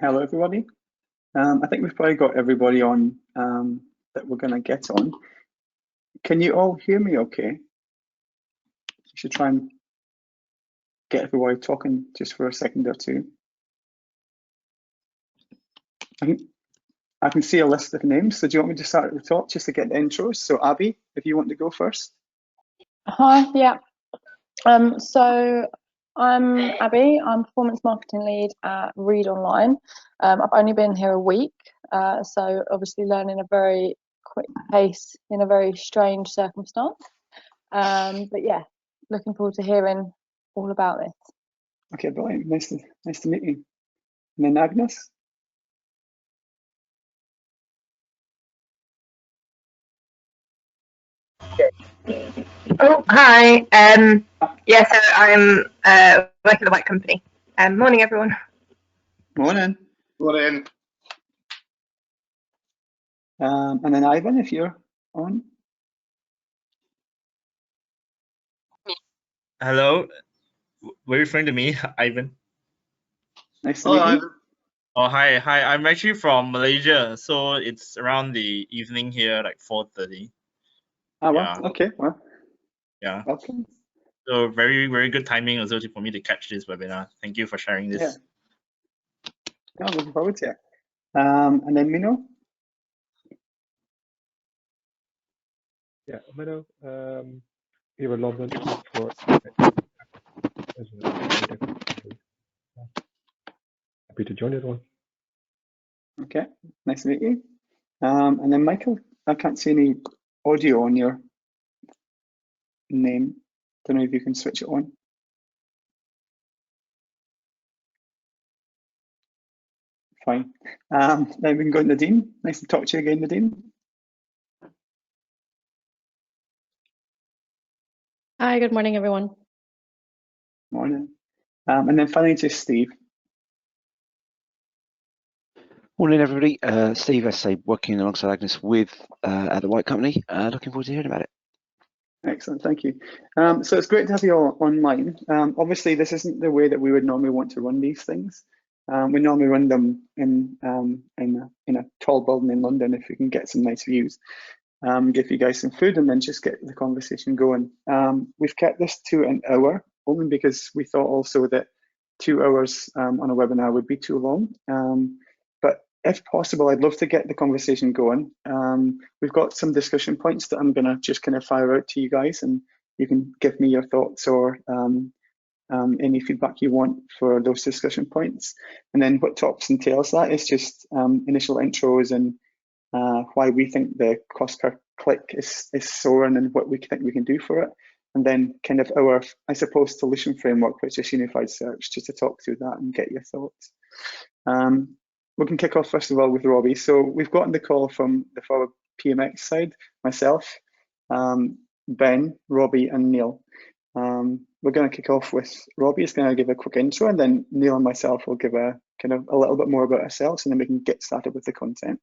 Hello, everybody. I think we've probably got everybody on that we're going to get on. Can you all hear me okay? You should try and get everybody talking just for a second or two. I can see a list of names, so do you want me to start at the top just to get the intros? So Abby, if you want to go first. Hi, yeah. So I'm Abby, I'm Performance Marketing Lead at Read Online. I've only been here a week, so obviously learning a very quick pace in a very strange circumstance. But yeah, looking forward to hearing all about this. Okay, brilliant. Nice to meet you. And then Agnes. Oh, hi. Yeah, so I'm working at the White Company. Morning, everyone. Morning. Morning. And then Ivan, if you're on. Hello. Were you referring to me, Ivan? Nice to meet you. Ivan. Oh, hi. I'm actually from Malaysia, so it's around the evening here, like 4:30. Ah, well, Yeah. okay. Well, yeah. Welcome. So very, very good timing also for me to catch this webinar. Thank you for sharing this. Yeah. No, I'm looking forward to it. And then Mino. Yeah, Mino, here in London for happy to join this one. Okay, nice to meet you. And then Michael, I can't see any audio on your name. Don't know if you can switch it on. Fine. Then we can go to Nadine. Nice to talk to you again, Nadine. Hi, good morning, everyone. Morning. And then finally to Steve. Morning, everybody. Steve, as I say, working alongside Agnes at the White Company. Looking forward to hearing about it. Excellent, thank you. So it's great to have you all online. Obviously, this isn't the way that we would normally want to run these things. We normally run them in a tall building in London if we can get some nice views. Give you guys some food and then just get the conversation going. We've kept this to an hour only because we thought also that 2 hours on a webinar would be too long. But if possible, I'd love to get the conversation going. We've got some discussion points that I'm gonna just kind of fire out to you guys, and you can give me your thoughts or any feedback you want for those discussion points. And then what tops and tails that is just initial intros and why we think the cost per click is soaring and what we think we can do for it. And then kind of our, I suppose, solution framework, which is unified search, just to talk through that and get your thoughts. We can kick off first of all with Robbie. So we've gotten the call from the forward PMX side, myself, Ben, Robbie and Neil. We're going to kick off with Robbie is going to give a quick intro, and then Neil and myself will give a kind of a little bit more about ourselves, and then we can get started with the content.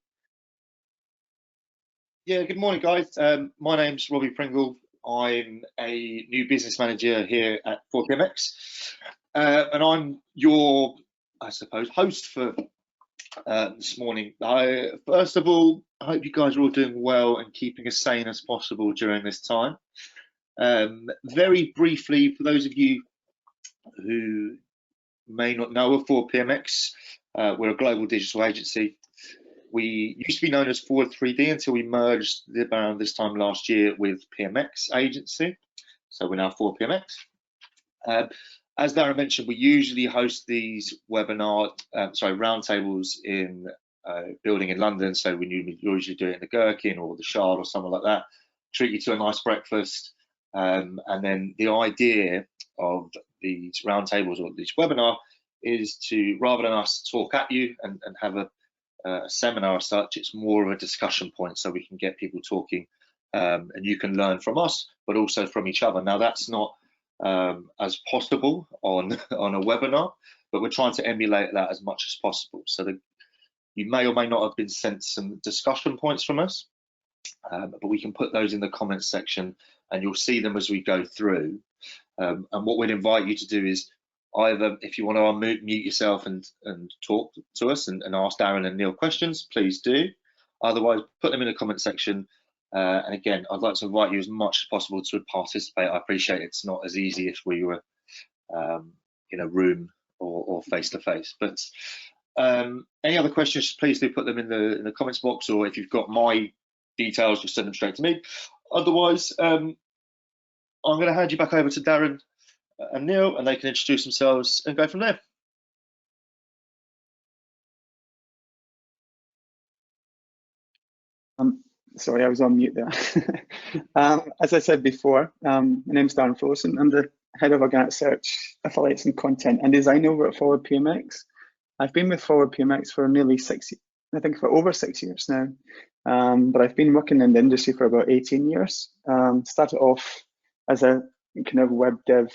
Yeah, good morning, guys. My name's Robbie Pringle. I'm a new business manager here at 4PMX, and I'm your, I suppose, host for this morning. First of all, I hope you guys are all doing well and keeping as sane as possible during this time. Very briefly, for those of you who may not know of 4PMX, we're a global digital agency. We used to be known as Forward 3D until we merged around this time last year with PMX agency. So we're now 4PMX. As Darren mentioned, we usually host these roundtables in a building in London. So we usually do it in the Gherkin or the Shard or something like that. Treat you to a nice breakfast. And then the idea of these roundtables or this webinar is to, rather than us talk at you and have a seminar as such, it's more of a discussion point so we can get people talking and you can learn from us but also from each other. Now that's not as possible on a webinar, but we're trying to emulate that as much as possible, so that you may or may not have been sent some discussion points from us, but we can put those in the comments section and you'll see them as we go through. And what we'd invite you to do is either if you want to unmute yourself and talk to us and ask Darren and Neil questions, please do. Otherwise, put them in the comment section. And again, I'd like to invite you as much as possible to participate. I appreciate it's not as easy if we were in a room or face to face. But any other questions, please do put them in the comments box, or if you've got my details, just send them straight to me. Otherwise, I'm going to hand you back over to Darren and Neil, and they can introduce themselves and go from there. Sorry, I was on mute there. As I said before, my name's Darren Fullerson. I'm the head of organic search, affiliates and content and design over at Forward PMX. I've been with Forward PMX for nearly 6 years, I think for over 6 years now. But I've been working in the industry for about 18 years. Started off as a kind of web dev,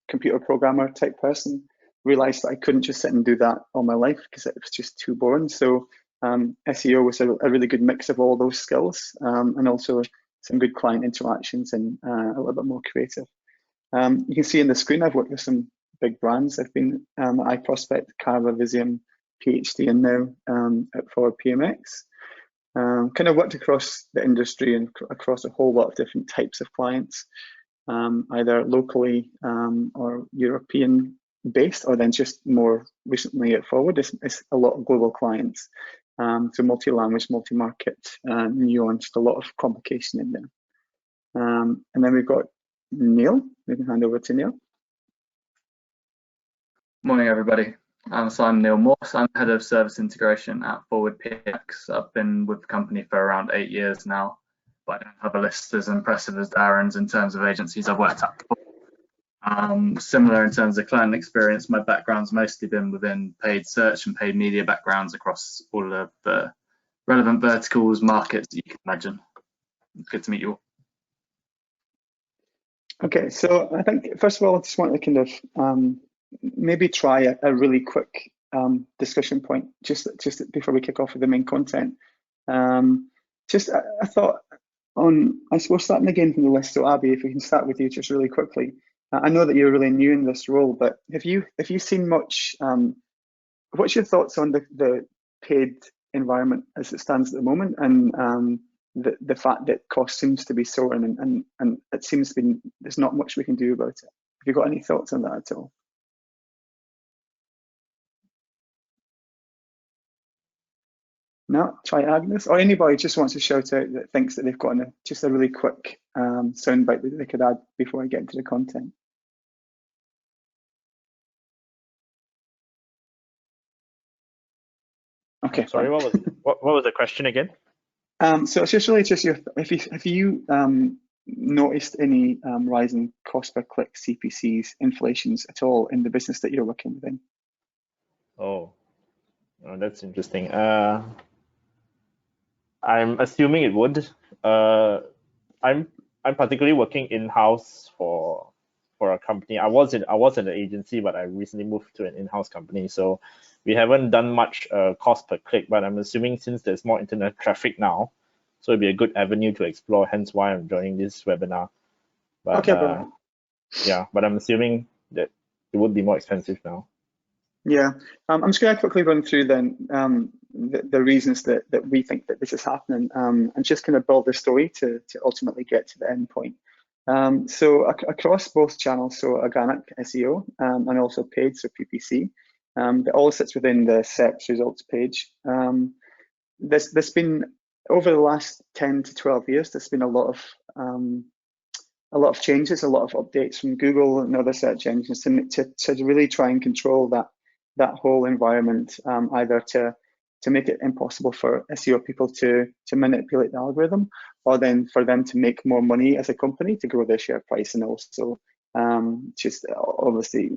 computer programmer type person. Realized that I couldn't just sit and do that all my life because it was just too boring. So SEO was a really good mix of all those skills, and also some good client interactions and a little bit more creative. You can see in the screen I've worked with some big brands. I've been at iProspect, Carver, Visium, PhD, and now at Forward PMX. Kind of worked across the industry and across a whole lot of different types of clients, either locally or European based, or then just more recently at Forward, it's a lot of global clients. So multi-language, multi-market, nuanced, a lot of complication in there. And then we've got Neil. We can hand over to Neil. Morning, everybody. So I'm Neil Morse. I'm head of service integration at Forward PMX. I've been with the company for around 8 years now, but I don't have a list as impressive as Darren's in terms of agencies I've worked at before. Similar in terms of client experience, my background's mostly been within paid search and paid media backgrounds across all of the relevant verticals, markets that you can imagine. It's good to meet you all. Okay, so I think first of all, I just want to kind of maybe try a really quick discussion point just before we kick off with the main content. I thought I suppose starting again from the list. So Abby, if we can start with you just really quickly. I know that you're really new in this role, but have you seen much? What's your thoughts on the paid environment as it stands at the moment, and the fact that cost seems to be soaring, and it seems to be there's not much we can do about it? Have you got any thoughts on that at all? No, try Agnes, or anybody just wants to shout out that thinks that they've got just a really quick soundbite that they could add before I get into the content. Okay. Sorry, what was the question again? So it's just really if you noticed any rising cost per click, CPCs, inflations at all in the business that you're working within? Oh, that's interesting. I'm assuming it would. I'm particularly working in-house for a company. I was in an agency, but I recently moved to an in-house company, so we haven't done much cost per click. But I'm assuming since there's more internet traffic now, so it'd be a good avenue to explore. Hence why I'm joining this webinar. But okay, yeah, but I'm assuming that it would be more expensive now. Yeah, I'm just going to quickly run through then the reasons that we think that this is happening, and just kind of build the story to ultimately get to the end point. So across both channels, so organic SEO and also paid, so PPC, that all sits within the search results page. There's been over the last 10 to 12 years, there's been a lot of changes, a lot of updates from Google and other search engines to really try and control that whole environment, either to make it impossible for SEO people to manipulate the algorithm, or then for them to make more money as a company to grow their share price, and also just obviously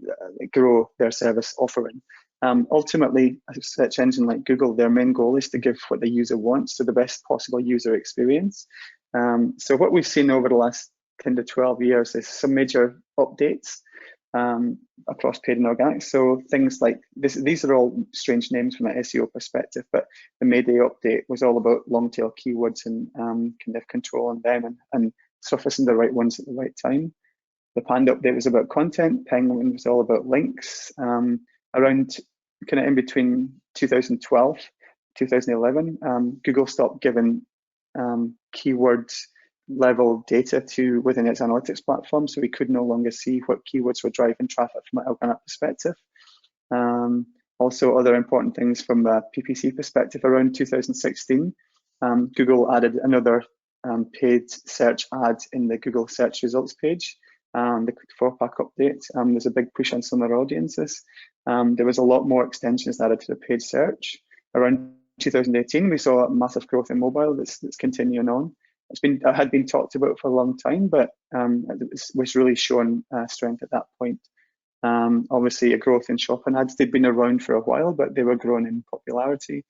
grow their service offering. Ultimately, a search engine like Google, their main goal is to give what the user wants, so the best possible user experience. So what we've seen over the last 10 to 12 years is some major updates across paid and organic. So things like this, these are all strange names from an SEO perspective, but the Mayday update was all about long tail keywords and kind of controlling them and surfacing the right ones at the right time. The Panda update was about content. Penguin was all about links. Around kind of in between 2012, 2011, Google stopped giving keywords level data to within its analytics platform, so we could no longer see what keywords were driving traffic from an organic perspective. Also, other important things from a PPC perspective, around 2016, Google added another paid search ad in the Google search results page, the 4-pack update. There's a big push on similar audiences. There was a lot more extensions added to the paid search. Around 2018, we saw a massive growth in mobile that's continuing on. It had been talked about for a long time, but it was really showing strength at that point. Obviously, a growth in shopping ads. They'd been around for a while, but they were growing in popularity.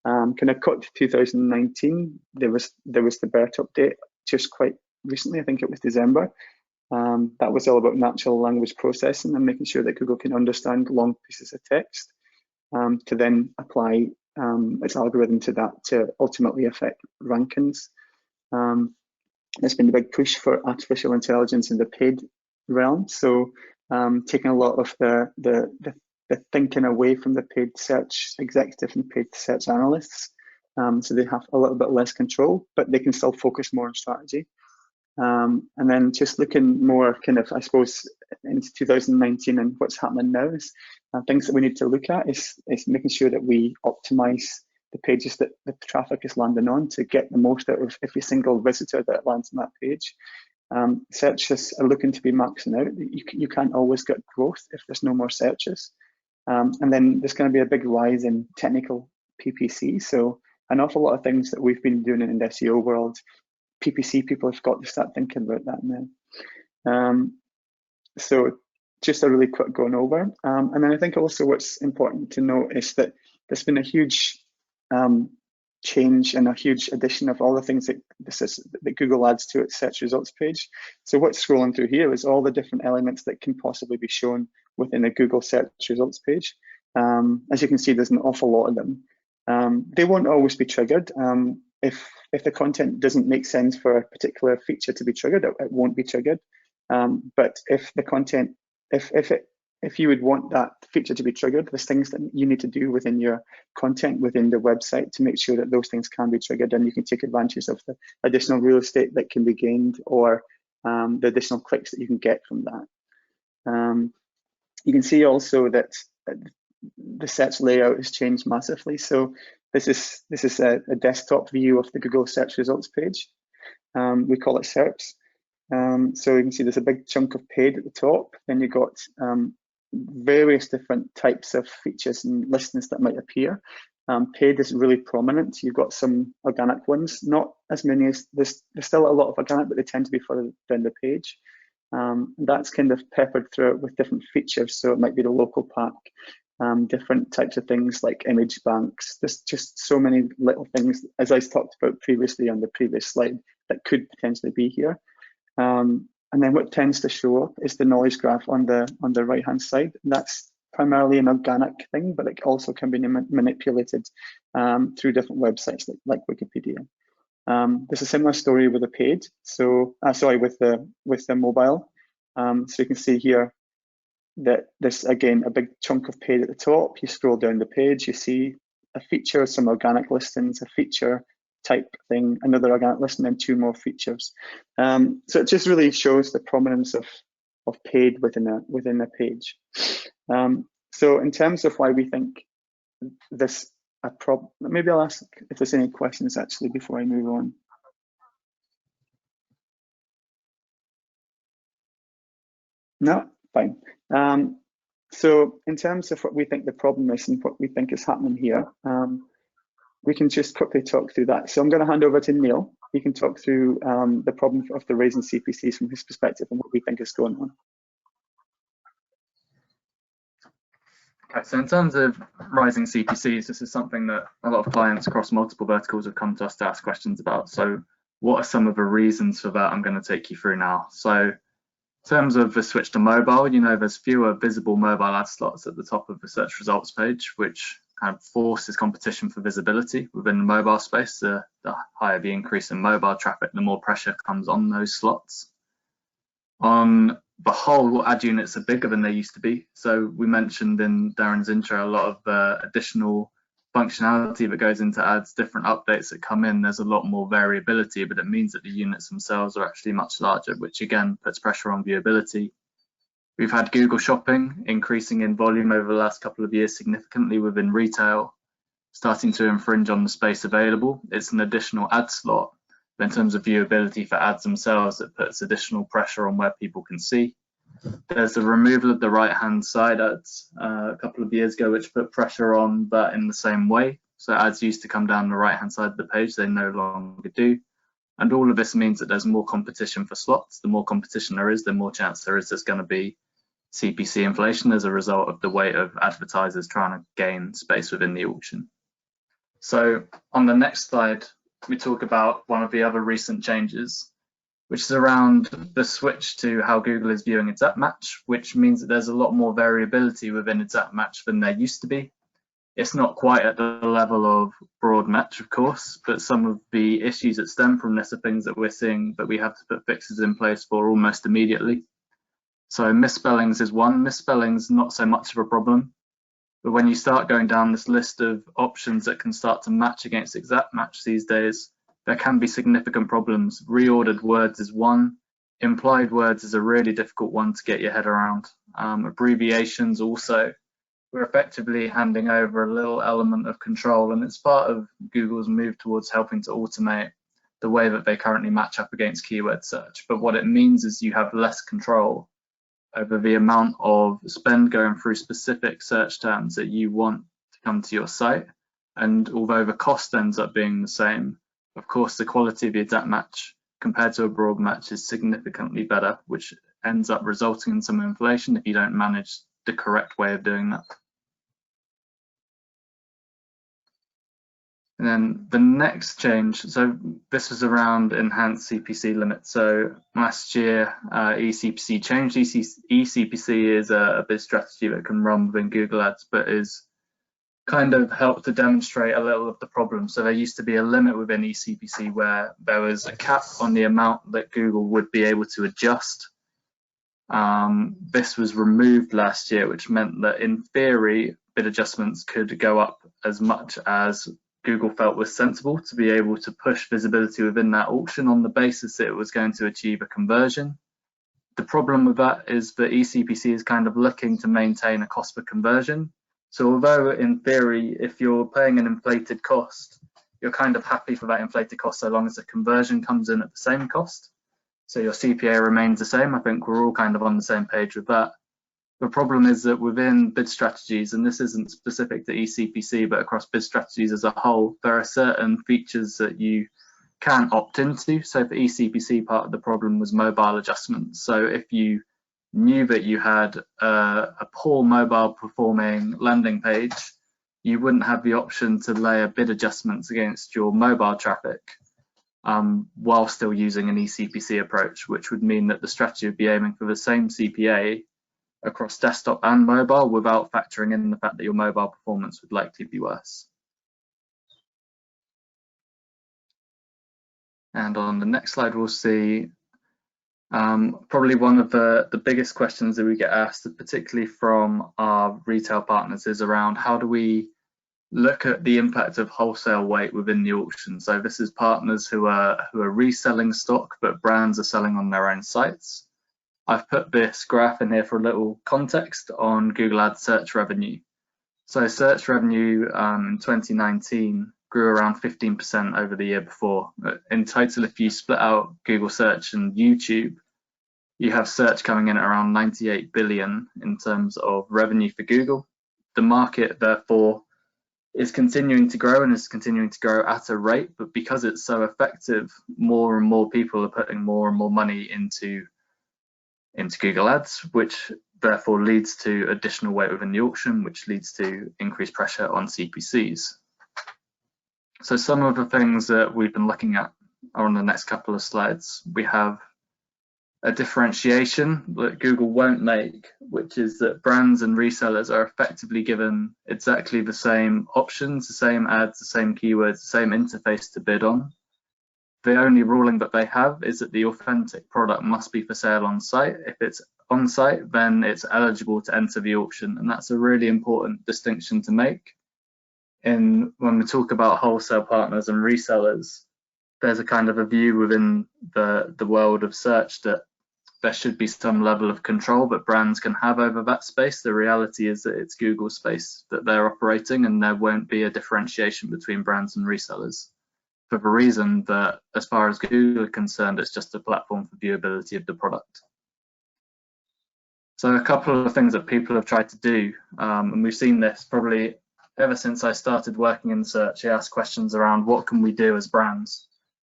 Kind of cut to 2019, there was the BERT update just quite recently. I think it was December. That was all about natural language processing and making sure that Google can understand long pieces of text to then apply its algorithm to that to ultimately affect rankings. There's been a big push for artificial intelligence in the paid realm, so taking a lot of the thinking away from the paid search executive and paid search analysts, so they have a little bit less control, but they can still focus more on strategy. And then just looking more kind of, I suppose, into 2019 and what's happening now is things that we need to look at is making sure that we optimize the pages that the traffic is landing on to get the most out of every single visitor that lands on that page. Searches are looking to be maxing out. You can't always get growth if there's no more searches. And then there's going to be a big rise in technical PPC. So an awful lot of things that we've been doing in the SEO world, PPC people have got to start thinking about that now. So just a really quick going over. And then I think also what's important to note is that there's been a huge change and a huge addition of all the things that Google adds to its search results page. So what's scrolling through here is all the different elements that can possibly be shown within a Google search results page. As you can see, there's an awful lot of them. They won't always be triggered. If the content doesn't make sense for a particular feature to be triggered, it won't be triggered. But if the content, if you would want that feature to be triggered, there's things that you need to do within your content, within the website, to make sure that those things can be triggered, and you can take advantage of the additional real estate that can be gained, or the additional clicks that you can get from that. You can see also that the search layout has changed massively. So this is a desktop view of the Google search results page. We call it SERPs. So you can see there's a big chunk of paid at the top. Then you've got various different types of features and listings that might appear. Paid is really prominent. You've got some organic ones, not as many as there's still a lot of organic, but they tend to be further down the page. That's kind of peppered through it with different features. So it might be the local pack, different types of things like image banks. There's just so many little things, as I talked about previously on the previous slide, that could potentially be here. And then what tends to show up is the knowledge graph on the right hand side. That's primarily an organic thing, but it also can be manipulated through different websites like Wikipedia. There's a similar story with the paid. So with the mobile. So you can see here that there's again a big chunk of paid at the top. You scroll down the page, you see a feature, some organic listings, a feature type thing, another organic listing, and 2 more features. So it just really shows the prominence of paid within a page. So in terms of why we think this a problem, maybe I'll ask if there's any questions actually before I move on. No, fine. So in terms of what we think the problem is and what we think is happening here, we can just quickly talk through that. So I'm going to hand over to Neil. He can talk through the problem of the raising CPCs from his perspective and what we think is going on. Okay, so in terms of rising CPCs, this is something that a lot of clients across multiple verticals have come to us to ask questions about. So what are some of the reasons for that? I'm going to take you through now. So in terms of the switch to mobile, there's fewer visible mobile ad slots at the top of the search results page, which kind of forces competition for visibility within the mobile space. The higher the increase in mobile traffic, the more pressure comes on those slots. On the whole ad units are bigger than they used to be. So we mentioned in Darren's intro a lot of additional functionality that goes into ads, different updates that come in. There's a lot more variability, but it means that the units themselves are actually much larger, which again puts pressure on viewability. We've had Google Shopping increasing in volume over the last couple of years significantly within retail, starting to infringe on the space available. It's an additional ad slot, but in terms of viewability for ads themselves, it puts additional pressure on where people can see. There's the removal of the right-hand side ads a couple of years ago, which put pressure on that in the same way. So ads used to come down the right-hand side of the page, they no longer do. And all of this means that there's more competition for slots. The more competition there is, the more chance there is there's going to be CPC inflation as a result of the weight of advertisers trying to gain space within the auction. So on the next slide, we talk about one of the other recent changes, which is around the switch to how Google is viewing its app match, which means that there's a lot more variability within its app match than there used to be. It's not quite at the level of broad match, of course, but some of the issues that stem from this are things that we're seeing that we have to put fixes in place for almost immediately. So misspellings is one. Misspellings not so much of a problem, but when you start going down this list of options that can start to match against exact match these days, there can be significant problems. Reordered words is one. Implied words is a really difficult one to get your head around. Abbreviations also. We're effectively handing over a little element of control, and it's part of Google's move towards helping to automate the way that they currently match up against keyword search. But what it means is you have less control over the amount of spend going through specific search terms that you want to come to your site. And although the cost ends up being the same, of course, the quality of the exact match compared to a broad match is significantly better, which ends up resulting in some inflation if you don't manage the correct way of doing that. And then the next change, so this was around enhanced CPC limit. So last year, eCPC changed. eCPC is a bid strategy that can run within Google Ads, but is kind of helped to demonstrate a little of the problem. So there used to be a limit within eCPC where there was a cap on the amount that Google would be able to adjust. This was removed last year, which meant that in theory, bid adjustments could go up as much as Google felt was sensible to be able to push visibility within that auction on the basis that it was going to achieve a conversion. The problem with that is that eCPC is kind of looking to maintain a cost per conversion. So although in theory, if you're paying an inflated cost, you're kind of happy for that inflated cost so long as the conversion comes in at the same cost. So your CPA remains the same. I think we're all kind of on the same page with that. The problem is that within bid strategies, and this isn't specific to eCPC, but across bid strategies as a whole, there are certain features that you can opt into. So for eCPC, part of the problem was mobile adjustments. So if you knew that you had a poor mobile performing landing page, you wouldn't have the option to layer bid adjustments against your mobile traffic while still using an eCPC approach, which would mean that the strategy would be aiming for the same CPA across desktop and mobile without factoring in the fact that your mobile performance would likely be worse. And on the next slide, we'll see probably one of the biggest questions that we get asked, particularly from our retail partners, is around how do we look at the impact of wholesale weight within the auction. So this is partners who are reselling stock, but brands are selling on their own sites. I've put this graph in here for a little context on Google Ads search revenue. So search revenue in 2019 grew around 15% over the year before. In total, if you split out Google search and YouTube, you have search coming in at around 98 billion in terms of revenue for Google. The market, therefore, is continuing to grow and is continuing to grow at a rate, but because it's so effective, more and more people are putting more and more money into Google Ads, which therefore leads to additional weight within the auction, which leads to increased pressure on CPCs. So some of the things that we've been looking at are on the next couple of slides. We have a differentiation that Google won't make, which is that brands and resellers are effectively given exactly the same options, the same ads, the same keywords, the same interface to bid on. the only ruling that they have is that the authentic product must be for sale on site. If it's on site, then it's eligible to enter the auction, and that's a really important distinction to make. When we talk about wholesale partners and resellers, there's a kind of a view within the world of search that there should be some level of control that brands can have over that space. The reality is that it's Google space that they're operating, and there won't be a differentiation between brands and resellers, for the reason that as far as Google are concerned, it's just a platform for viewability of the product. So a couple of things that people have tried to do, and we've seen this probably ever since I started working in search. I asked questions around what can we do as brands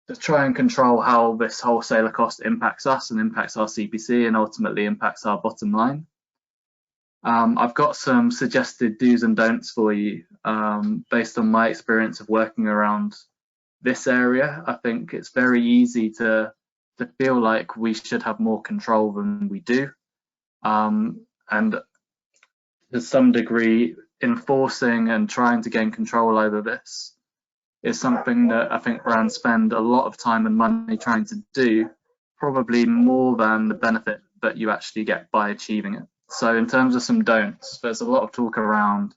to try and control how this wholesaler cost impacts us and impacts our CPC and ultimately impacts our bottom line. I've got some suggested do's and don'ts for you based on my experience of working around this area. I think it's very easy to feel like we should have more control than we do. And to some degree, enforcing and trying to gain control over this is something that I think brands spend a lot of time and money trying to do, probably more than the benefit that you actually get by achieving it. So in terms of some don'ts, there's a lot of talk around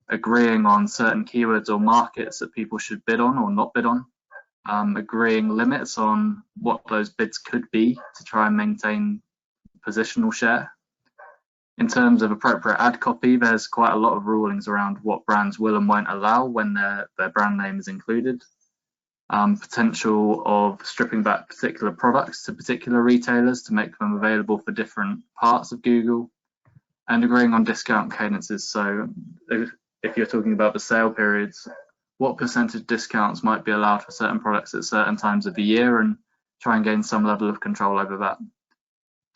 agreeing on certain keywords or markets that people should bid on or not bid on, agreeing limits on what those bids could be to try and maintain positional share. In terms of appropriate ad copy, there's quite a lot of rulings around what brands will and won't allow when their brand name is included. Potential of stripping back particular products to particular retailers to make them available for different parts of Google, and agreeing on discount cadences. So if you're talking about the sale periods, what percentage discounts might be allowed for certain products at certain times of the year, and try and gain some level of control over that.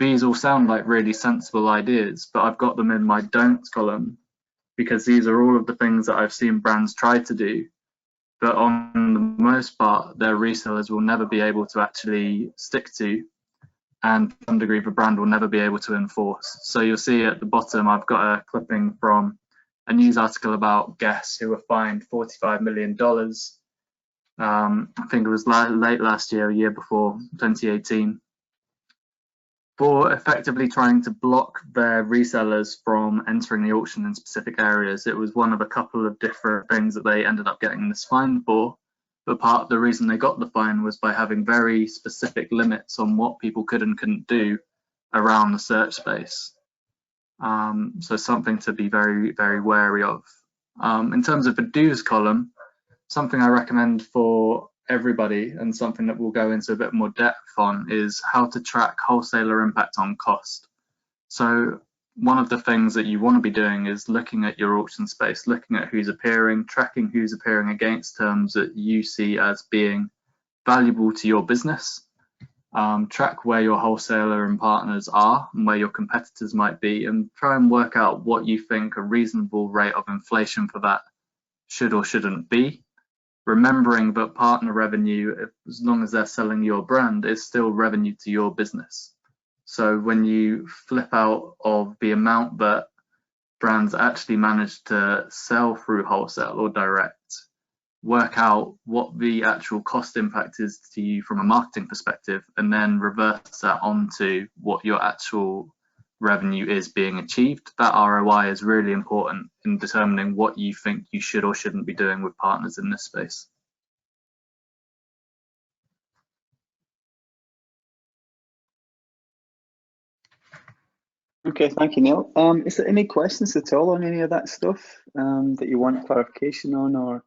These all sound like really sensible ideas, but I've got them in my don'ts column because these are all of the things that I've seen brands try to do, but on the most part, their resellers will never be able to actually stick to, and to some degree, the brand will never be able to enforce. So you'll see at the bottom, I've got a clipping from a news article about Guess, who were fined $45 million. I think it was late last year, a year before, 2018. For effectively trying to block their resellers from entering the auction in specific areas. It was one of a couple of different things that they ended up getting this fine for, but part of the reason they got the fine was by having very specific limits on what people could and couldn't do around the search space. So something to be very, very wary of. In terms of the do's column, something I recommend for everybody, and something that we'll go into a bit more depth on, is how to track wholesaler impact on cost. So one of the things that you want to be doing is looking at your auction space, looking at who's appearing, tracking who's appearing against terms that you see as being valuable to your business. Track where your wholesaler and partners are and where your competitors might be, and try and work out what you think a reasonable rate of inflation for that should or shouldn't be. Remembering that partner revenue, as long as they're selling your brand, is still revenue to your business. So when you flip out of the amount that brands actually manage to sell through wholesale or direct, work out what the actual cost impact is to you from a marketing perspective, and then reverse that onto what your actual revenue is being achieved. That ROI is really important in determining what you think you should or shouldn't be doing with partners in this space. Okay, thank you, Neil. Is there any questions at all on any of that stuff that you want clarification on, or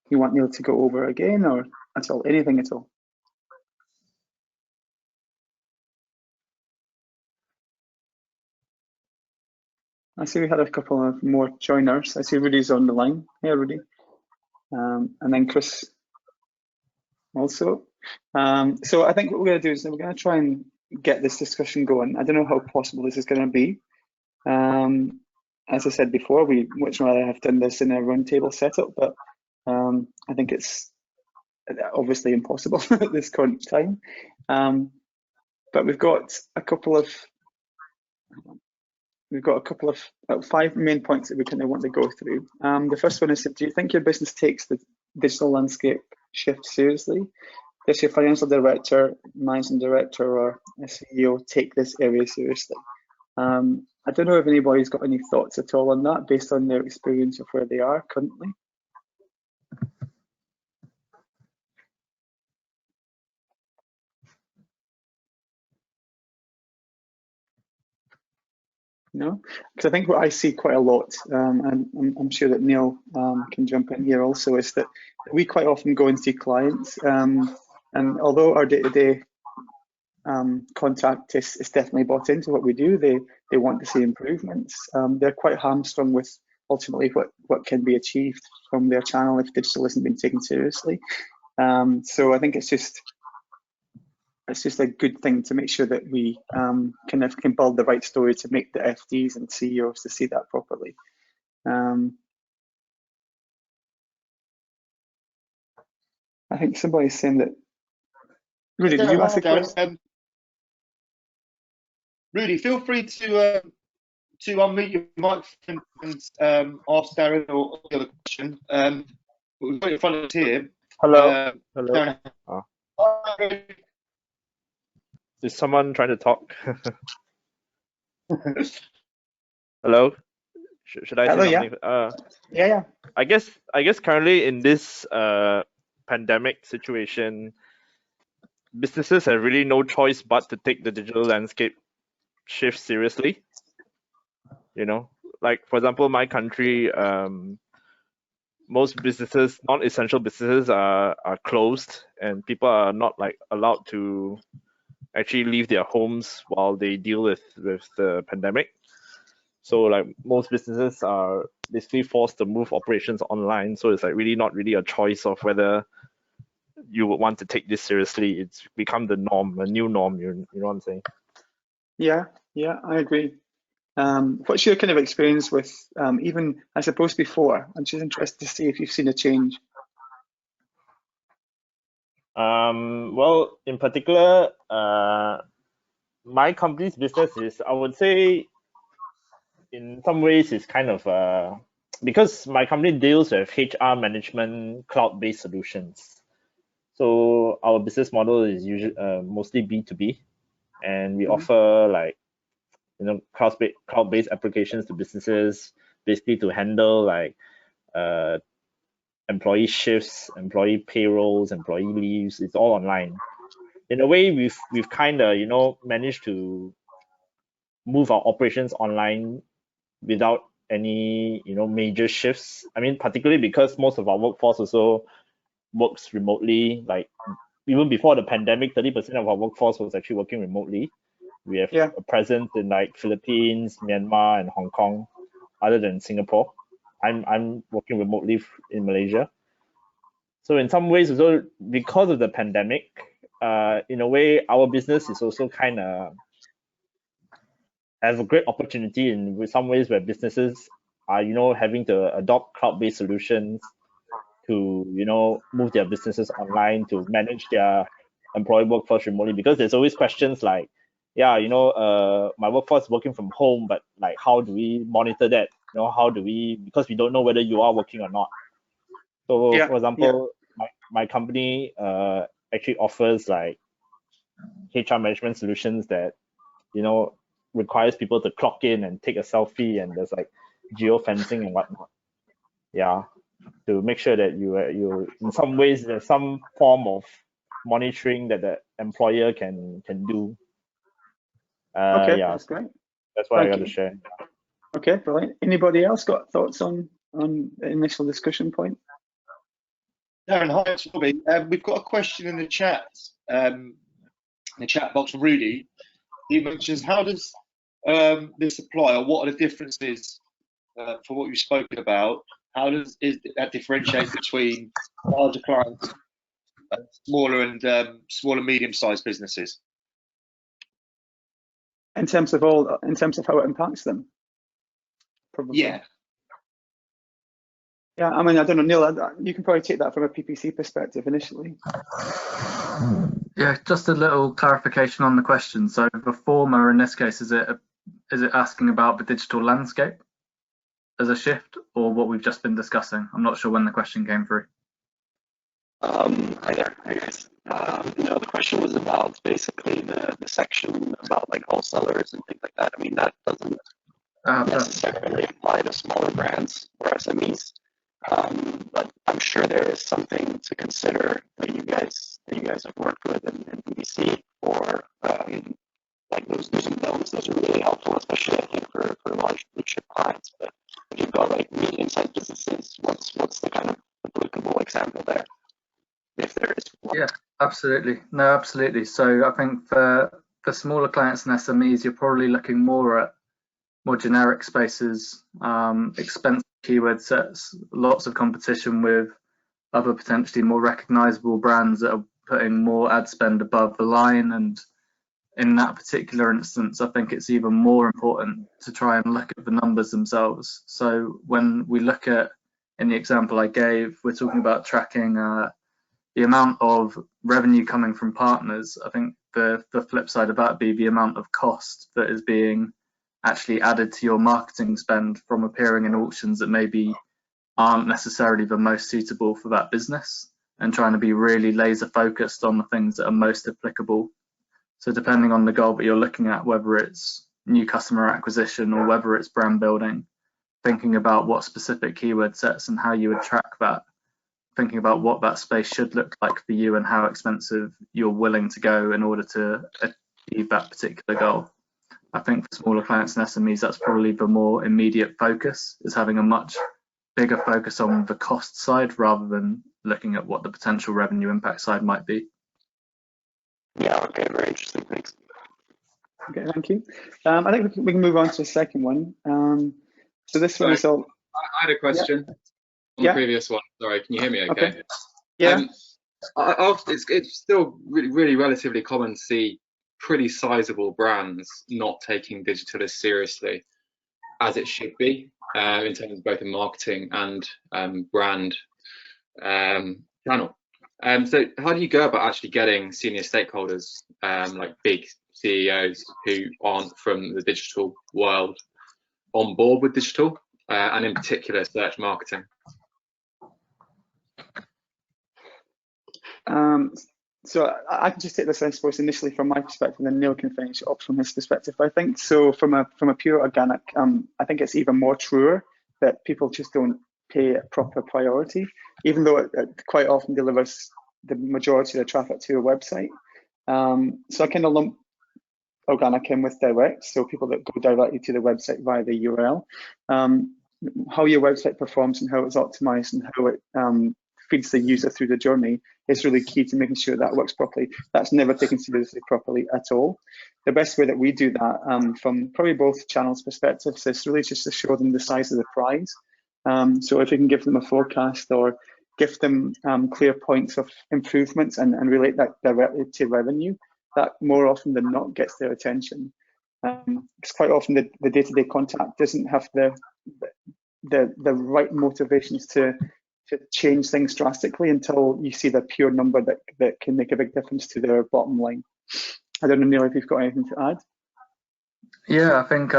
you want Neil to go over again, or at all, anything at all? I see we had a couple of more joiners. I see Rudy's on the line. Hey, Rudy. And then Chris also. So I think what we're going to do is we're going to try and get this discussion going. I don't know how possible this is going to be. As I said before, we much rather have done this in a roundtable setup, but I think it's obviously impossible at this current time. But we've got a couple of 5 main points that we kind of want to go through. The first one is, do you think your business takes the digital landscape shift seriously? Does your financial director, managing director, or a CEO take this area seriously? I don't know if anybody's got any thoughts at all on that based on their experience of where they are currently. No, because I think what I see quite a lot, and I'm sure that Neil can jump in here also, is that we quite often go and see clients, and although our day-to-day contact is definitely bought into what we do, they want to see improvements. They're quite hamstrung with ultimately what can be achieved from their channel if digital isn't being taken seriously. So I think it's just a good thing to make sure that we can build the right story to make the FDs and CEOs to see that properly. I think somebody's saying that. Rudy, did you ask a question? Rudy, feel free to unmute your microphone and ask Darren or the other question. We've got it in front of us here. Hello. Hello. Darren. Oh. Is someone trying to talk? Hello. Should I say something? Yeah. I guess currently in this pandemic situation, businesses have really no choice but to take the digital landscape shift seriously. You know, like for example, my country, most businesses, non-essential businesses are closed, and people are not like allowed to actually leave their homes while they deal with the pandemic. So like most businesses are basically forced to move operations online. So it's like really not really a choice of whether you would want to take this seriously. It's become the norm, a new norm. You know what I'm saying? Yeah, I agree. What's your kind of experience with even, I suppose, before? I'm just interested to see if you've seen a change. Well, in particular, my company's business is, I would say, in some ways, is kind of because my company deals with HR management cloud-based solutions. So our business model is usually mostly B2B, and we offer like cloud-based applications to businesses, basically to handle like employee shifts, employee payrolls, employee leaves. It's all online. In a way, we've kind of managed to move our operations online without any major shifts. I mean, particularly because most of our workforce also works remotely. Like even before the pandemic, 30% of our workforce was actually working remotely. We have a presence in like Philippines, Myanmar, and Hong Kong, other than Singapore. I'm working remotely in Malaysia. So in some ways, also because of the pandemic, in a way, our business is also kind of have a great opportunity in some ways where businesses are having to adopt cloud-based solutions to move their businesses online, to manage their employee workforce remotely, because there's always questions like, my workforce is working from home, but like how do we monitor that? How do we, because we don't know whether you are working or not. So for example, my company actually offers like HR management solutions that requires people to clock in and take a selfie, and there's like geofencing and whatnot. Yeah, to make sure that you in some ways there's some form of monitoring that the employer can do. That's great. That's what I got to share. Okay, brilliant. Anybody else got thoughts on the initial discussion point? Darren, hi, it's Robbie. We've got a question in the chat box from Rudy. He mentions, how does this apply, or what are the differences for what you've spoken about? How does that differentiate between larger clients, smaller and medium-sized businesses? In terms of how it impacts them, probably. Yeah, I mean, I don't know, Neil, you can probably take that from a PPC perspective initially. Yeah, just a little clarification on the question. So the former, in this case, is it asking about the digital landscape as a shift, or what we've just been discussing? I'm not sure when the question came through. Hi there, hi guys. The question was about basically the section about like wholesalers and things like that. I mean, that doesn't necessarily apply to smaller brands or SMEs, but I'm sure there is something to consider that you guys have worked with in BBC for like those are really helpful, especially I think for large blue chip clients. But if you've got like medium-sized businesses, what's the kind of applicable example there, if there is one? Yeah, absolutely. No, absolutely. So I think for smaller clients and SMEs, you're probably looking more at more generic spaces, expensive keyword sets, lots of competition with other potentially more recognizable brands that are putting more ad spend above the line. And in that particular instance, I think it's even more important to try and look at the numbers themselves. So when we look at, in the example I gave, we're talking about tracking the amount of revenue coming from partners. I think the flip side of that would be the amount of cost that is being actually added to your marketing spend from appearing in auctions that maybe aren't necessarily the most suitable for that business, and trying to be really laser focused on the things that are most applicable. So depending on the goal that you're looking at, whether it's new customer acquisition or whether it's brand building, thinking about what specific keyword sets and how you would track that, thinking about what that space should look like for you and how expensive you're willing to go in order to achieve that particular goal. I think for smaller clients and SMEs, that's probably the more immediate focus, is having a much bigger focus on the cost side rather than looking at what the potential revenue impact side might be. Yeah, okay, very interesting, thanks. Okay, thank you. I think we can move on to the second one. So this one is all... I had a question on the previous one. Sorry, can you hear me okay? Yeah. It's still really relatively common to see pretty sizable brands not taking digital as seriously as it should be in terms of both the marketing and brand channel. So how do you go about actually getting senior stakeholders like big CEOs who aren't from the digital world on board with digital and in particular search marketing? So I can just take this, I suppose, initially from my perspective, and then Neil can finish it up from his perspective. I think so. From a pure organic, I think it's even more truer that people just don't pay a proper priority, even though it quite often delivers the majority of the traffic to your website. So I kind of lump organic in with direct, so people that go directly to the website via the URL. How your website performs and how it's optimized and how it feeds the user through the journey is really key to making sure that works properly. That's never taken seriously properly at all. The best way that we do that from probably both channels' perspectives is really just to show them the size of the prize. So if you can give them a forecast or give them clear points of improvements and relate that directly to revenue, that more often than not gets their attention. Because quite often the day-to-day contact doesn't have the right motivations to change things drastically until you see the pure number that can make a big difference to their bottom line. I don't know, Neil, if you've got anything to add. Yeah, I think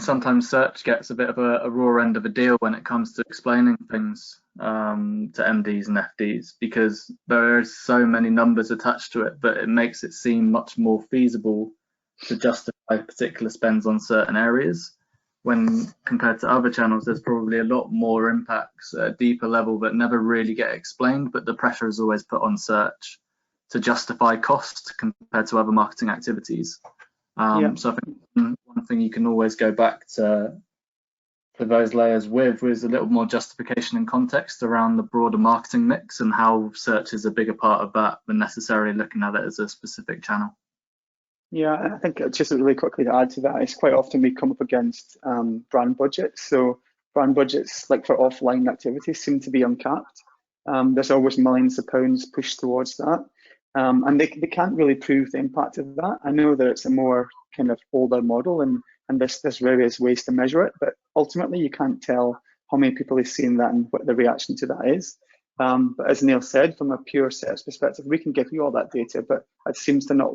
sometimes search gets a bit of a raw end of a deal when it comes to explaining things to MDs and FDs, because there are so many numbers attached to it, but it makes it seem much more feasible to justify particular spends on certain areas. When compared to other channels, there's probably a lot more impacts at a deeper level that never really get explained, but the pressure is always put on search to justify cost compared to other marketing activities. So I think one thing you can always go back to those layers with is a little more justification and context around the broader marketing mix and how search is a bigger part of that than necessarily looking at it as a specific channel. Yeah, I think just really quickly to add to that, it's quite often we come up against brand budgets. So brand budgets, like for offline activities, seem to be uncapped. There's always millions of pounds pushed towards that. And they can't really prove the impact of that. I know that it's a more kind of older model and there's various ways to measure it, but ultimately you can't tell how many people have seen that and what the reaction to that is. But as Neil said, from a pure sales perspective, we can give you all that data, but it seems to not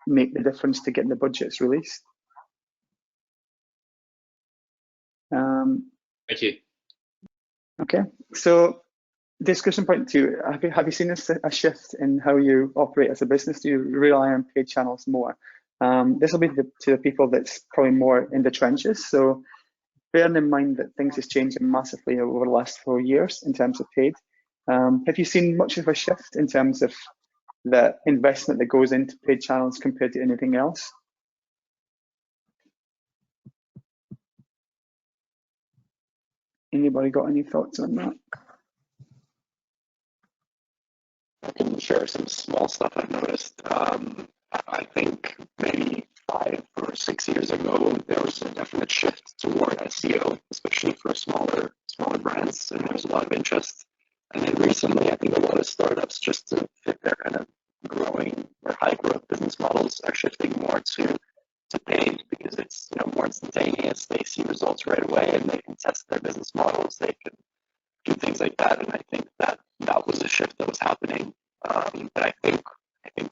make the difference to getting the budgets released. Thank you. Okay, so discussion point two, have you seen a shift in how you operate as a business? Do you rely on paid channels more? This will be to the people that's probably more in the trenches. So bearing in mind that things has changed massively over the last 4 years in terms of paid, have you seen much of a shift in terms of the investment that goes into paid channels compared to anything else? Anybody got any thoughts on that? I can share some small stuff I've noticed. I think maybe 5 or 6 years ago, there was a definite shift toward SEO, especially for smaller brands, and there's a lot of interest. And then recently, I think a lot of startups, just to fit their kind of growing or high growth business models, are shifting more to paid, because it's more instantaneous. They see results right away, and they can test their business models. They can do things like that, and I think that was a shift that was happening. But I think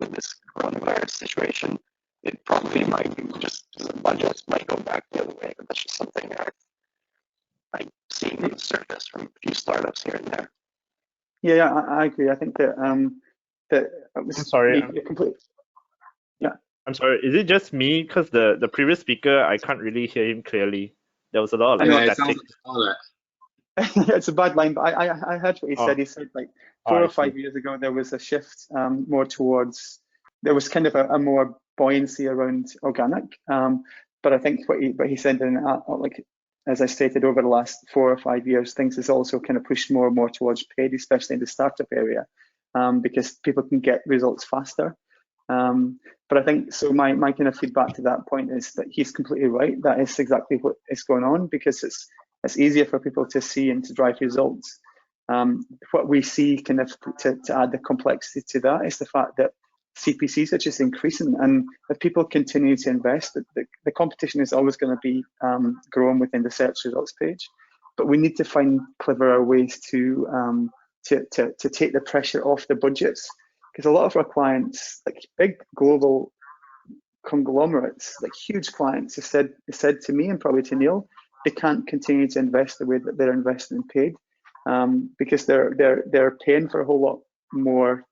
with this coronavirus situation, it probably might be just the budgets might go back the other way. But that's just something I've seen on the surface from a few startups here and there. Yeah, I agree. I think that it was. I'm sorry. Yeah. I'm sorry. Is it just me? Because the previous speaker, I can't really hear him clearly. There was a lot of static. It's a bad line, but I heard what he said. He said like 4 or 5 years ago there was a shift more towards, there was kind of a more buoyancy around organic. But I think what he said, in like as I stated, over the last 4 or 5 years, things has also kind of pushed more and more towards paid, especially in the startup area, because people can get results faster. But I think, so my kind of feedback to that point is that he's completely right. That is exactly what is going on, because it's easier for people to see and to drive results. What we see kind of to add the complexity to that is the fact that CPCs are just increasing, and if people continue to invest, the competition is always going to be growing within the search results page. But we need to find cleverer ways to take the pressure off the budgets, because a lot of our clients, like big global conglomerates, like huge clients, have said to me and probably to Neil, they can't continue to invest the way that they're investing in paid, because they're paying for a whole lot more.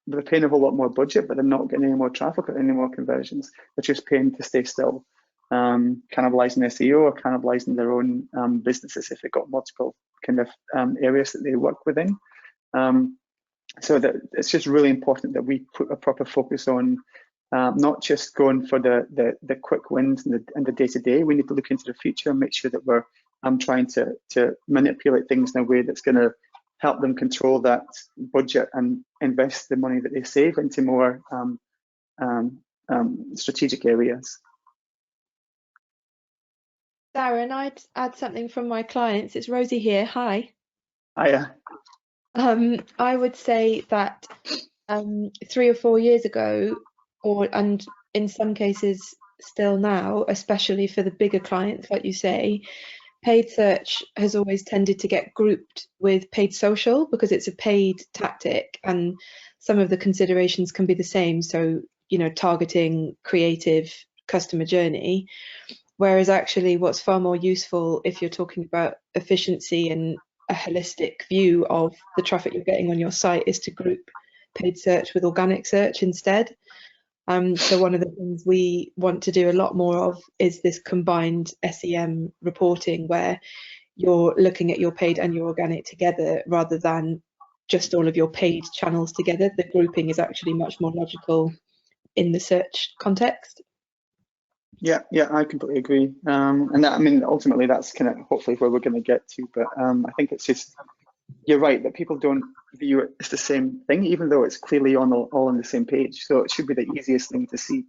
They're paying a whole lot more budget, but they're not getting any more traffic or any more conversions. They're just paying to stay still, cannibalizing SEO or cannibalizing their own businesses if they've got multiple kind of areas that they work within. So that it's just really important that we put a proper focus on not just going for the quick wins and the day-to-day. We need to look into the future and make sure that we're trying to manipulate things in a way that's going to help them control that budget and invest the money that they save into more strategic areas. Darren, I'd add something from my clients. It's Rosie here. Hi. Hiya. I would say that 3 or 4 years ago, and in some cases still now, especially for the bigger clients, like you say, paid search has always tended to get grouped with paid social because it's a paid tactic, and some of the considerations can be the same. So, targeting, creative, customer journey. Whereas actually what's far more useful if you're talking about efficiency and a holistic view of the traffic you're getting on your site is to group paid search with organic search instead. So one of the things we want to do a lot more of is this combined SEM reporting, where you're looking at your paid and your organic together rather than just all of your paid channels together. The grouping is actually much more logical in the search context. Yeah, I completely agree. And that, I mean, ultimately that's kind of hopefully where we're going to get to. But I think it's just, you're right, that people don't view it as the same thing, even though it's clearly all on the same page. So it should be the easiest thing to see.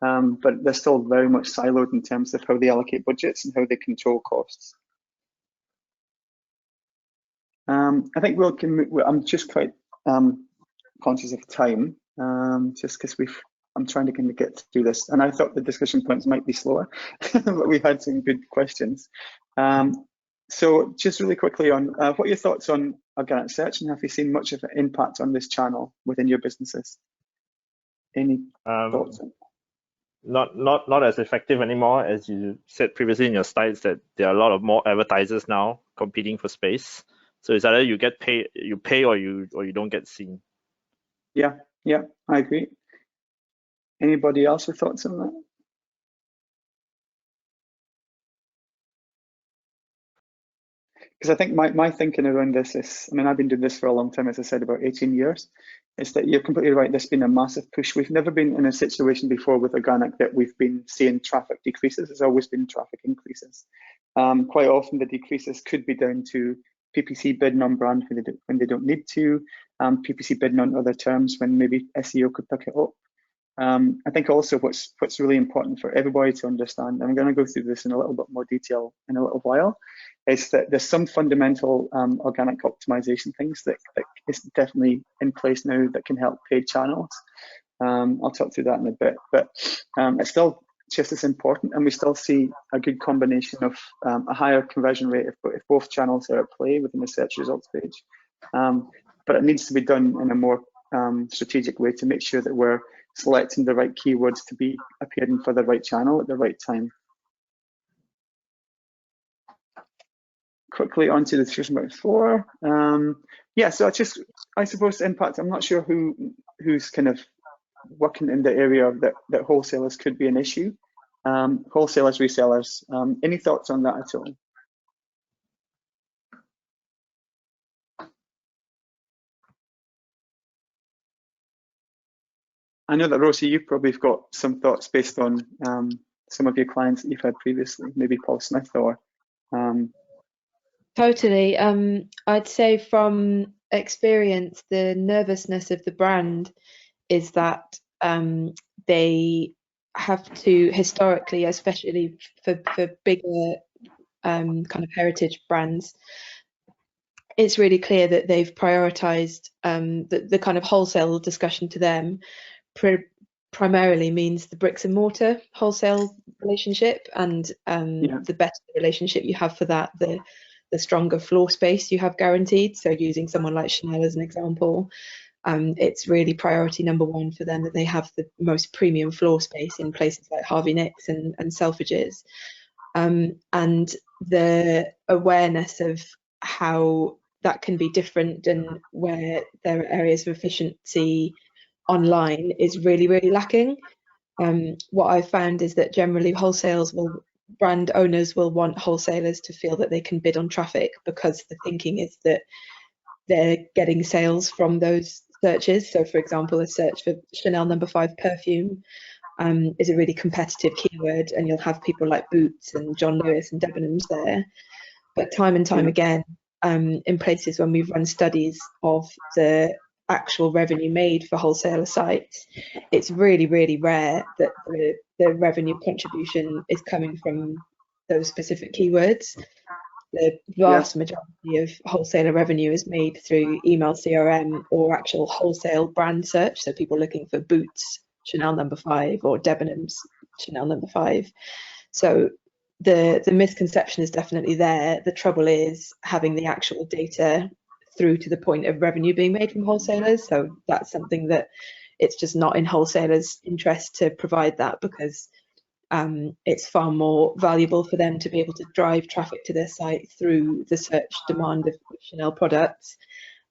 But they're still very much siloed in terms of how they allocate budgets and how they control costs. I think I'm just quite conscious of time, just because I'm trying to kind of get through this, and I thought the discussion points might be slower, but we had some good questions. So just really quickly on what are your thoughts on organic search, and have you seen much of an impact on this channel within your businesses? Any thoughts? Not as effective anymore, as you said previously in your slides, that there are a lot of more advertisers now competing for space. So it's either you get paid, you pay, or you don't get seen. Yeah, I agree. Anybody else with thoughts on that? Because I think my thinking around this is, I mean, I've been doing this for a long time, as I said, about 18 years, is that you're completely right. There's been a massive push. We've never been in a situation before with organic that we've been seeing traffic decreases. It's always been traffic increases. Quite often the decreases could be down to PPC bidding on brand when they don't need to, PPC bidding on other terms when maybe SEO could pick it up. I think also what's really important for everybody to understand, and I'm going to go through this in a little bit more detail in a little while, is that there's some fundamental organic optimization things that is definitely in place now that can help paid channels. I'll talk through that in a bit, but it's still just as important, and we still see a good combination of a higher conversion rate if both channels are at play within the search results page. But it needs to be done in a more strategic way to make sure that we're selecting the right keywords to be appearing for the right channel at the right time. Quickly onto the discussion about 4. Yeah, so I suppose impact. I'm not sure who's kind of working in the area that wholesalers could be an issue. Wholesalers, resellers. Any thoughts on that at all? I know that Rosie, you've probably got some thoughts based on some of your clients that you've had previously, maybe Paul Smith or. Totally. I'd say from experience, the nervousness of the brand is that they have to historically, especially for bigger kind of heritage brands, it's really clear that they've prioritized the kind of wholesale discussion to them primarily means the bricks and mortar wholesale relationship, and the better the relationship you have for that, the stronger floor space you have guaranteed. So using someone like Chanel as an example, it's really priority number 1 for them that they have the most premium floor space in places like Harvey Nicks and Selfridges. And the awareness of how that can be different and where there are areas of efficiency online is really, really lacking. What I've found is that generally brand owners will want wholesalers to feel that they can bid on traffic, because the thinking is that they're getting sales from those searches. So for example, a search for Chanel No. 5 perfume is a really competitive keyword, and you'll have people like Boots and John Lewis and Debenhams there. But time and time again, in places when we've run studies of the actual revenue made for wholesaler sites, it's really, really rare that the revenue contribution is coming from those specific keywords. The vast majority of wholesaler revenue is made through email CRM or actual wholesale brand search, so people looking for Boots Chanel No. 5 or Debenhams Chanel No. 5. So the misconception is definitely there. The trouble is having the actual data through to the point of revenue being made from wholesalers. So that's something that it's just not in wholesalers' interest to provide that, because it's far more valuable for them to be able to drive traffic to their site through the search demand of Chanel products,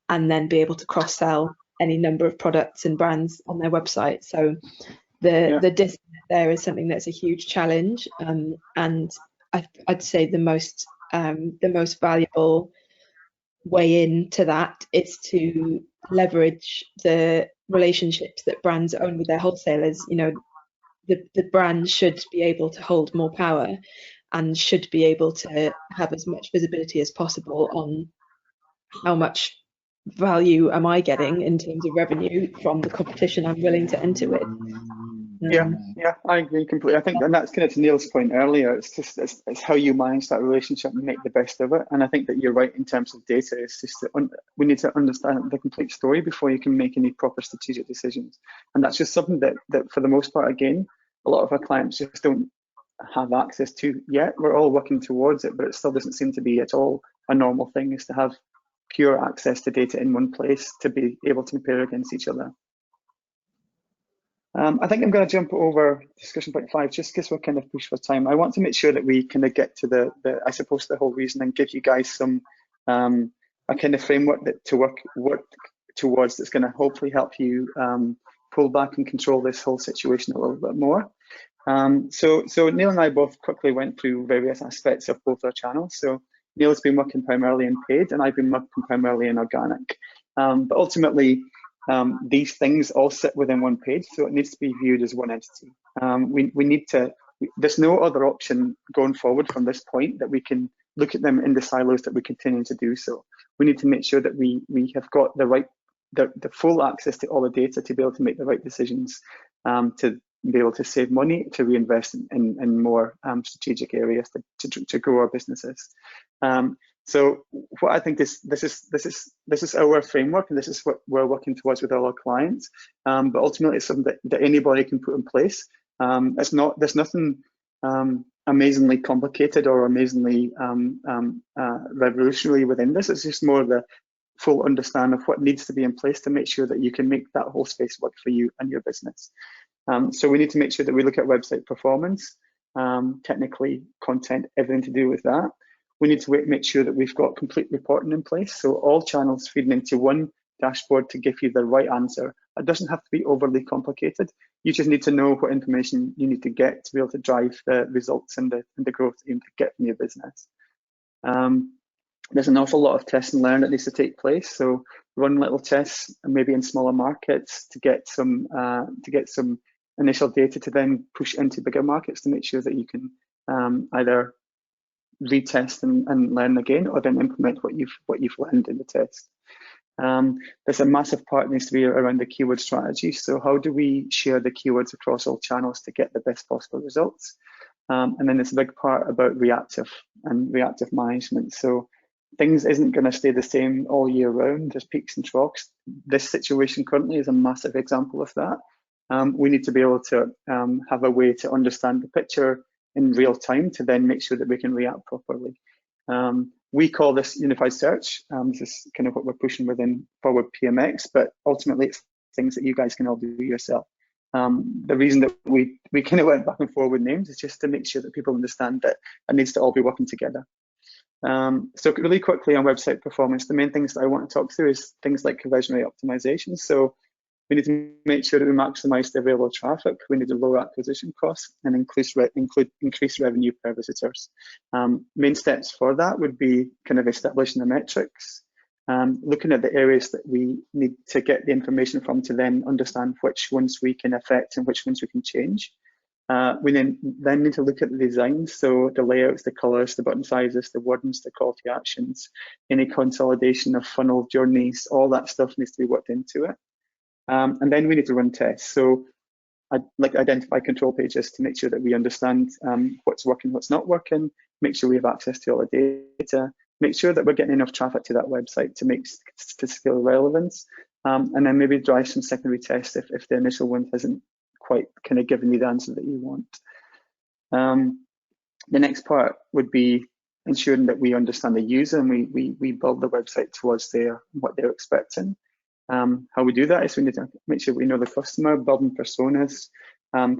and then be able to cross-sell any number of products and brands on their website. So the disconnect there is something that's a huge challenge, and I'd say the most valuable way into that is to leverage the relationships that brands own with their wholesalers. You know, the brand should be able to hold more power and should be able to have as much visibility as possible on how much value am I getting in terms of revenue from the competition I'm willing to enter with. Yeah, I agree completely. I think, and that's kind of to Neil's point earlier, it's how you manage that relationship and make the best of it. And I think that you're right in terms of data. It's just that we need to understand the complete story before you can make any proper strategic decisions. And that's just something that for the most part, again, a lot of our clients just don't have access to yet. We're all working towards it, but it still doesn't seem to be at all a normal thing, is to have pure access to data in one place to be able to compare against each other. I think I'm going to jump over discussion point 5 just because we're kind of pushed for time. I want to make sure that we kind of get to the I suppose the whole reason, and give you guys some kind of framework to work towards that's going to hopefully help you pull back and control this whole situation a little bit more. So Neil and I both quickly went through various aspects of both our channels. So Neil's been working primarily in paid, and I've been working primarily in organic. But ultimately, these things all sit within one page, so it needs to be viewed as one entity. We need to. There's no other option going forward from this point that we can look at them in the silos that we continue to do so. We need to make sure that we have got the full access to all the data to be able to make the right decisions, to be able to save money, to reinvest in more strategic areas to grow our businesses. So what I think is this is our framework, and this is what we're working towards with all our clients. But ultimately, it's something that anybody can put in place. There's nothing amazingly complicated or amazingly revolutionary within this. It's just more of the full understanding of what needs to be in place to make sure that you can make that whole space work for you and your business. So we need to make sure that we look at website performance, technically, content, everything to do with that. We need to make sure that we've got complete reporting in place, so all channels feeding into one dashboard to give you the right answer. It doesn't have to be overly complicated. You just need to know what information you need to get to be able to drive the results and the growth that you need to get from your business. There's an awful lot of test and learn that needs to take place. So run little tests, maybe in smaller markets, to get some initial data to then push into bigger markets to make sure that you can either retest and learn again, or then implement what you've learned in the test. There's a massive part that needs to be around the keyword strategy. So how do we share the keywords across all channels to get the best possible results? And then there's a big part about reactive management. So things isn't going to stay the same all year round. There's peaks and troughs. This situation currently is a massive example of that. We need to be able to have a way to understand the picture in real time to then make sure that we can react properly. We call this unified search. This is kind of what we're pushing within Forward PMX, but ultimately it's things that you guys can all do yourself. The reason that we kind of went back and forth with names is just to make sure that people understand that it needs to all be working together. So really quickly on website performance, the main things that I want to talk through is things like conversion rate optimization. So we need to make sure that we maximize the available traffic. We need to lower acquisition costs and increase revenue per visitors. Main steps for that would be kind of establishing the metrics, looking at the areas that we need to get the information from to then understand which ones we can affect and which ones we can change. We then need to look at the designs, so the layouts, the colors, the button sizes, the wordings, the call to actions, any consolidation of funnel journeys, all that stuff needs to be worked into it. And then we need to run tests. So I'd like to identify control pages to make sure that we understand what's working, what's not working, make sure we have access to all the data, make sure that we're getting enough traffic to that website to make statistical relevance, and then maybe drive some secondary tests if the initial one hasn't quite kind of given you the answer that you want. The next part would be ensuring that we understand the user and we build the website towards what they're expecting. How we do that is we need to make sure we know the customer, building personas,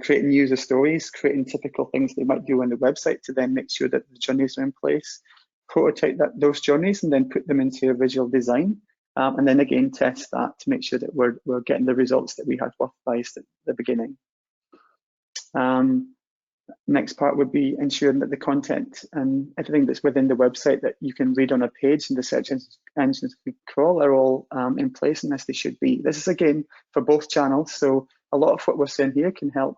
creating user stories, creating typical things they might do on the website to then make sure that the journeys are in place, prototype those journeys and then put them into a visual design, and then again test that to make sure that we're getting the results that we had hypothesized at the beginning. Next part would be ensuring that the content and everything that's within the website that you can read on a page and the search engines we crawl are all in place and as they should be. This is again for both channels, so a lot of what we're saying here can help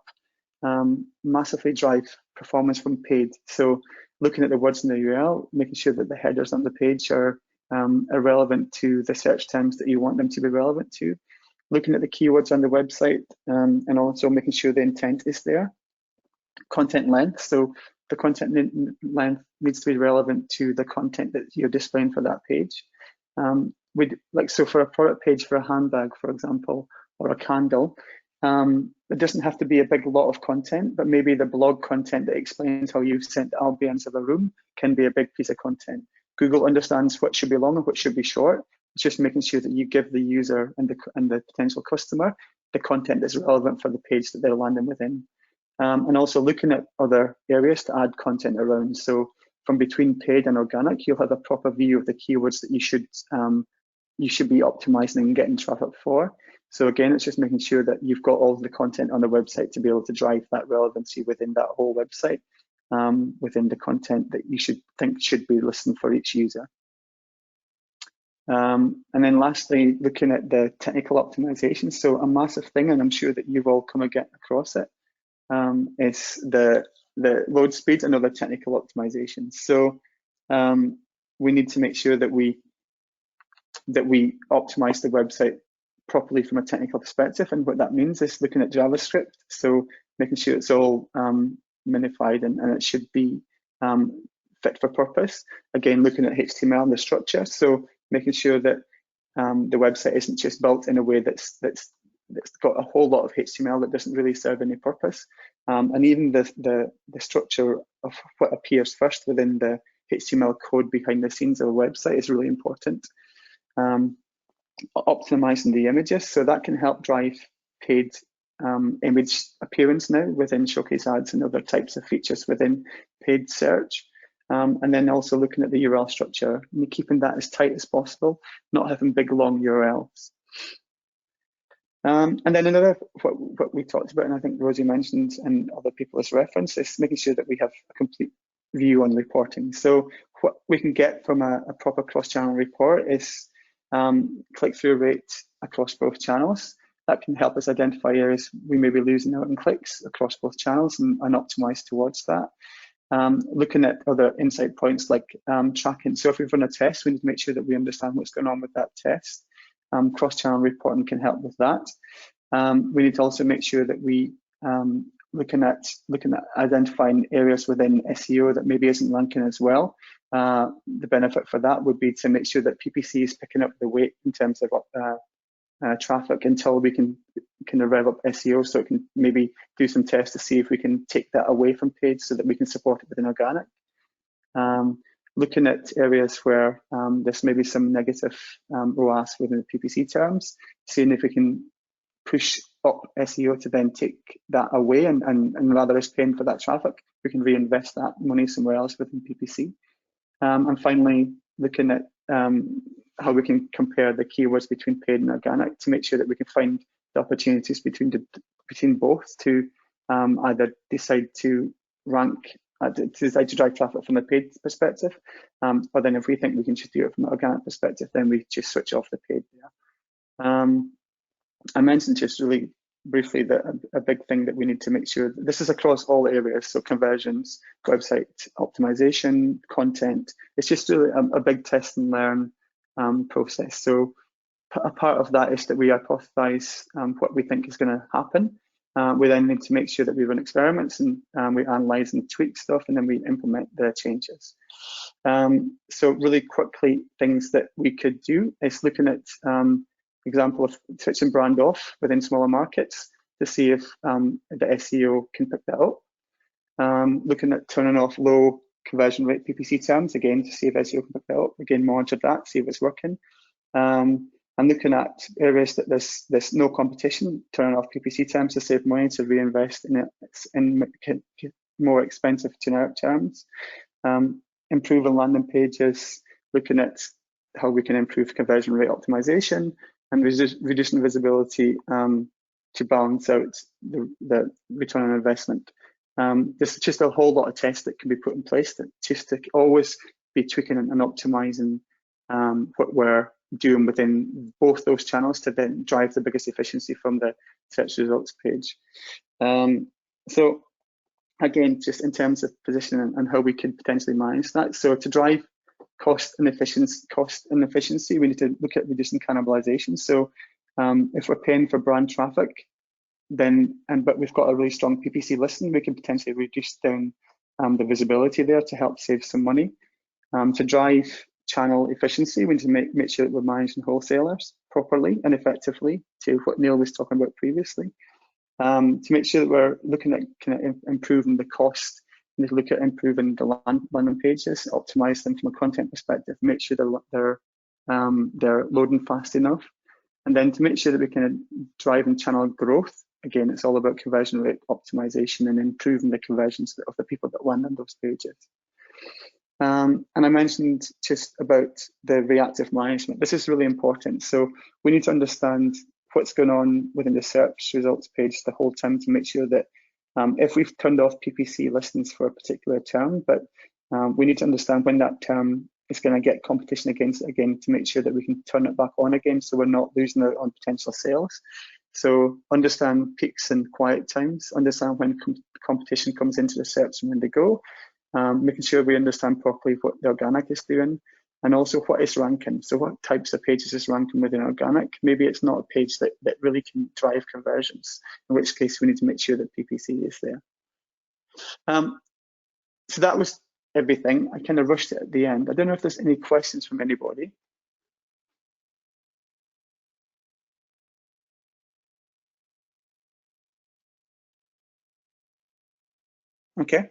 massively drive performance from paid. So looking at the words in the URL, making sure that the headers on the page are relevant to the search terms that you want them to be relevant to, looking at the keywords on the website, and also making sure the intent is there. Content length, so the content length needs to be relevant to the content that you're displaying for that page. So for a product page for a handbag, for example, or a candle, it doesn't have to be a big lot of content, but maybe the blog content that explains how you've sent the ambience of a room can be a big piece of content. Google understands what should be long and what should be short. It's just making sure that you give the user and the potential customer the content that's relevant for the page that they're landing within. And also looking at other areas to add content around. So from between paid and organic, you'll have a proper view of the keywords that you should be optimizing and getting traffic for. So again, it's just making sure that you've got all of the content on the website to be able to drive that relevancy within that whole website, within the content that you should be listened for each user. And then lastly, looking at the technical optimization. So a massive thing, and I'm sure that you've all come across it, is the load speed and other technical optimizations. So we need to make sure that we optimize the website properly from a technical perspective, and what that means is looking at JavaScript, so making sure it's all minified and it should be fit for purpose. Again, looking at HTML and the structure, so making sure that the website isn't just built in a way that's got a whole lot of HTML that doesn't really serve any purpose, and even the structure of what appears first within the HTML code behind the scenes of a website is really important. Optimizing the images, so that can help drive paid image appearance now within Showcase ads and other types of features within paid search. And then also looking at the URL structure and keeping that as tight as possible, not having big long URLs. And then another, what we talked about, and I think Rosie mentioned and other people as reference, is making sure that we have a complete view on reporting. So what we can get from a proper cross-channel report is click-through rate across both channels. That can help us identify areas we may be losing out in clicks across both channels and optimize towards that. Looking at other insight points like tracking. So if we've run a test, we need to make sure that we understand what's going on with that test. Cross-channel reporting can help with that. We need to also make sure that we looking at identifying areas within SEO that maybe isn't ranking as well. The benefit for that would be to make sure that PPC is picking up the weight in terms of traffic until we can rev up SEO, so it can maybe do some tests to see if we can take that away from paid so that we can support it within organic. Looking at areas where there's maybe some negative ROAS within the PPC terms, seeing if we can push up SEO to then take that away, and rather as paying for that traffic, we can reinvest that money somewhere else within PPC. And finally, looking at how we can compare the keywords between paid and organic to make sure that we can find the opportunities between both to either decide to rank, decide to drive traffic from the paid perspective, or then if we think we can just do it from the organic perspective, then we just switch off the paid there. I mentioned just really briefly that a big thing that we need to make sure, this is across all areas, so conversions, website optimization, content, it's just really a big test and learn process. So a part of that is that we hypothesize what we think is going to happen. We then need to make sure that we run experiments and we analyze and tweak stuff, and then we implement the changes. So really quickly, things that we could do is looking at example of switching brand off within smaller markets to see if the SEO can pick that up. Looking at turning off low conversion rate PPC terms, again, to see if SEO can pick that up. Again, monitor that, see if it's working. And looking at areas that there's no competition, turning off PPC terms to save money to reinvest in it in more expensive generic terms. Improving landing pages, looking at how we can improve conversion rate optimization, and reducing visibility to balance out the return on investment. There's just a whole lot of tests that can be put in place that just to always be tweaking and optimizing what we're doing within both those channels to then drive the biggest efficiency from the search results page. So again, just in terms of positioning and how we could potentially manage that. So to drive cost and efficiency, we need to look at reducing cannibalization. So if we're paying for brand traffic, but we've got a really strong PPC listing, we can potentially reduce down the visibility there to help save some money. To drive channel efficiency, we need to make sure that we're managing wholesalers properly and effectively, to what Neil was talking about previously. To make sure that we're looking at kind of improving the cost, we need to look at improving the landing pages, optimize them from a content perspective, make sure they're loading fast enough, and then to make sure that we can drive in channel growth. Again, it's all about conversion rate optimization and improving the conversions of the people that land on those pages. And I mentioned just about the reactive management. This is really important. So we need to understand what's going on within the search results page the whole time to make sure that if we've turned off PPC listings for a particular term, but we need to understand when that term is going to get competition against it again to make sure that we can turn it back on again so we're not losing out on potential sales. So understand peaks and quiet times, understand when competition comes into the search and when they go, making sure we understand properly what the organic is doing, and also what is ranking. So what types of pages is ranking within organic? Maybe it's not a page that really can drive conversions, in which case we need to make sure that PPC is there. So that was everything. I kind of rushed it at the end. I don't know if there's any questions from anybody. Okay.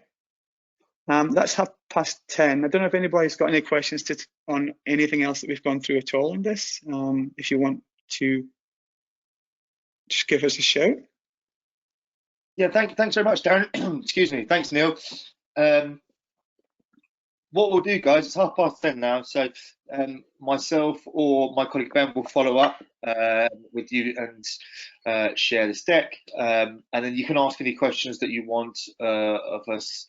That's 10:30. I don't know if anybody's got any questions on anything else that we've gone through at all on this. If you want to just give us a shout. Yeah, thanks very much, Darren. Excuse me. Thanks, Neil. What we'll do, guys, it's 10:30 now, so myself or my colleague Ben will follow up with you and share this deck, and then you can ask any questions that you want of us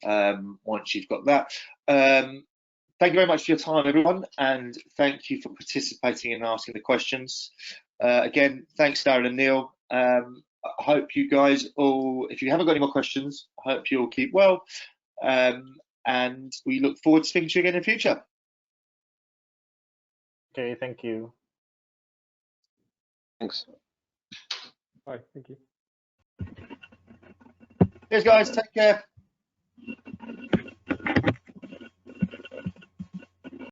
once you've got that. Thank you very much for your time, everyone, and thank you for participating and asking the questions. Again, thanks, Darren and Neil. I hope you guys all, if you haven't got any more questions, I hope you all keep well. And we look forward to speaking to you again in the future. Okay, thank you. Thanks. Bye, thank you. Cheers, guys. Take care.